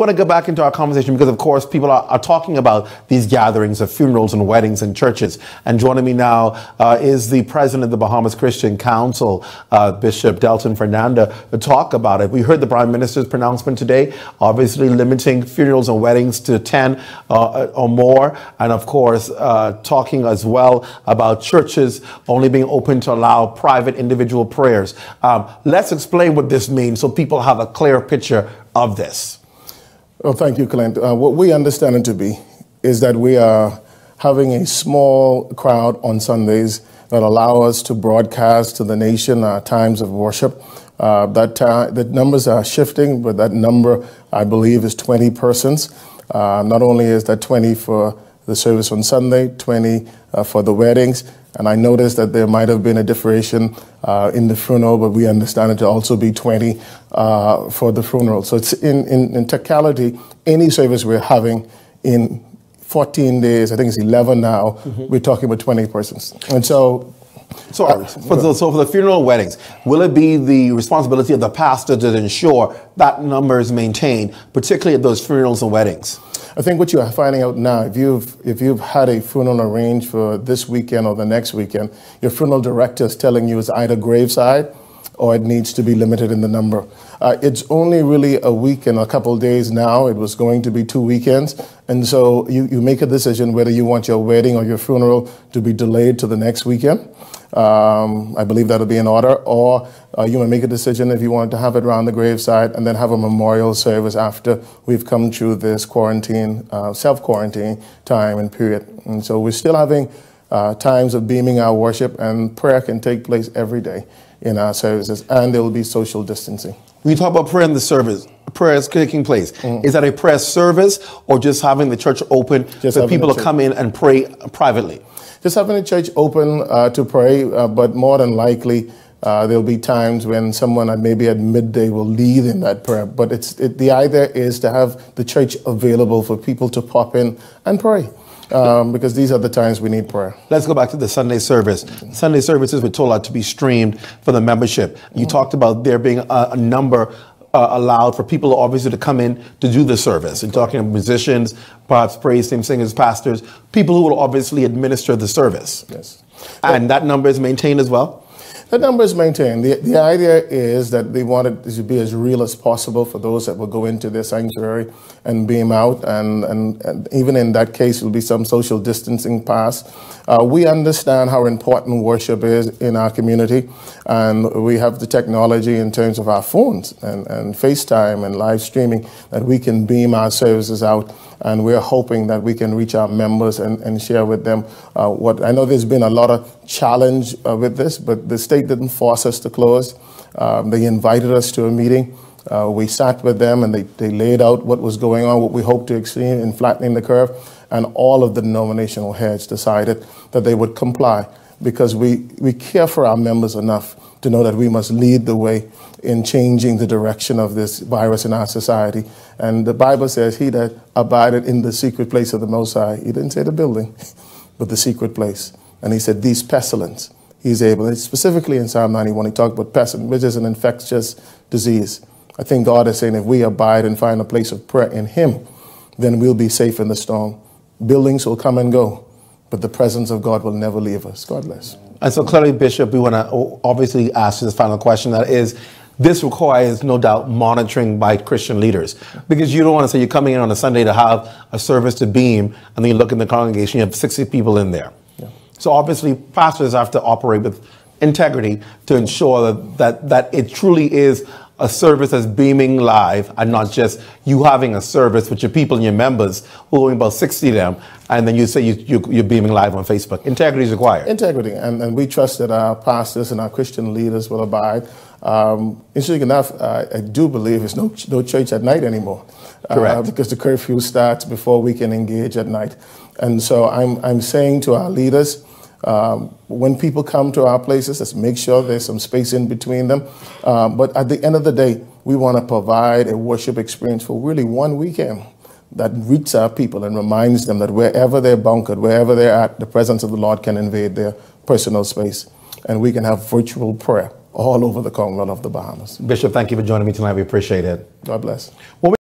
want to go back into our conversation because, of course, people are talking about these gatherings of funerals and weddings in churches. And joining me now is the president of the Bahamas Christian Council, Bishop Delton Fernander, to talk about it. We heard the Prime Minister's pronouncement today, obviously limiting funerals and weddings to 10 or more. And, of course, talking as well about churches only being open to allow private individual prayers. Let's explain what this means so people have a clear picture of this. Well, thank you, Clint. What we understand it to be is that we are having a small crowd on Sundays that allow us to broadcast to the nation our times of worship. The numbers are shifting, but that number, I believe, is 20 persons. Not only is that 20 for the service on Sunday, 20 for the weddings. And I noticed that there might have been a differentiation in the funeral, but we understand it to also be 20 for the funeral. So it's in totality, any service we're having in 14 days, I think it's 11 now, we're talking about 20 persons. And so... So for the funeral weddings, will it be the responsibility of the pastor to ensure that number is maintained, particularly at those funerals and weddings? I think what you're finding out now, if you've had a funeral arranged for this weekend or the next weekend, your funeral director is telling you it's either graveside or it needs to be limited in the number. It's only really a week and a couple of days now. It was going to be 2 weekends. And so you make a decision whether you want your wedding or your funeral to be delayed to the next weekend. I believe that'll be in order. Or you may make a decision if you want to have it around the graveside and then have a memorial service after we've come through this quarantine, self-quarantine time and period. And so we're still having times of beaming our worship, and prayer can take place every day in our services, and there will be social distancing. When you talk about prayer in the service, prayer is taking place. Is that a prayer service or just having the church open so people to come in and pray privately? Just having the church open to pray, but more than likely there'll be times when someone maybe at midday will lead in that prayer. But the idea is to have the church available for people to pop in and pray. Because these are the times we need prayer. Let's go back to the Sunday service. Sunday services were told out to be streamed for the membership. You talked about there being a number allowed for people obviously to come in to do the service. And talking about musicians, perhaps praise team singers, pastors, people who will obviously administer the service. Yes. And that number is maintained as well? The number is maintained. The idea is that they want it to be as real as possible for those that will go into their sanctuary and beam out. And even in that case, there will be some social distancing passed. We understand how important worship is in our community. And we have the technology in terms of our phones and FaceTime and live streaming that we can beam our services out. And we're hoping that we can reach our members and share with them what I know there's been a lot of challenge with this, but the state didn't force us to close. They invited us to a meeting. We sat with them and they laid out what was going on, what we hoped to achieve in flattening the curve. And all of the denominational heads decided that they would comply because we care for our members enough to know that we must lead the way in changing the direction of this virus in our society. And the Bible says, he that abideth in the secret place of the Most High, he didn't say the building, but the secret place. And he said, these pestilence, he's able. And specifically in Psalm 91, he talked about pestilence, which is an infectious disease. I think God is saying if we abide and find a place of prayer in him, then we'll be safe in the storm. Buildings will come and go, but the presence of God will never leave us. God bless. And so clearly, Bishop, we want to obviously ask this final question, that is, this requires, no doubt, monitoring by Christian leaders, because you don't want to say you're coming in on a Sunday to have a service to beam, and then you look in the congregation, you have 60 people in there. Yeah. So obviously, pastors have to operate with integrity to ensure that it truly is a service that's beaming live and not just you having a service with your people and your members, who are about 60 of them, and then you say you're beaming live on Facebook. Integrity is required. Integrity, and we trust that our pastors and our Christian leaders will abide. Interesting enough, I do believe there's no church at night anymore. Correct. Because the curfew starts before we can engage at night. And so I'm saying to our leaders, when people come to our places, let's make sure there's some space in between them. But at the end of the day, we want to provide a worship experience for really one weekend that reaches our people and reminds them that wherever they're bunkered, wherever they're at, the presence of the Lord can invade their personal space. And we can have virtual prayer all over the Commonwealth of the Bahamas. Bishop, thank you for joining me tonight. We appreciate it. God bless.